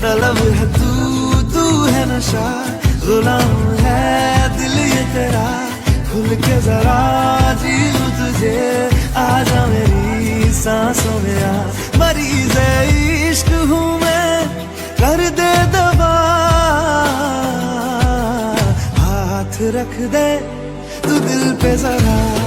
तलब है तू है नशा, गुलाम है दिल ये तेरा, खुल के जरा जी लूं तुझे, आजा मेरी सांसों में आ। मरीज इश्क हूँ मैं, कर दे दवा, हाथ रख दे तू दिल पे जरा।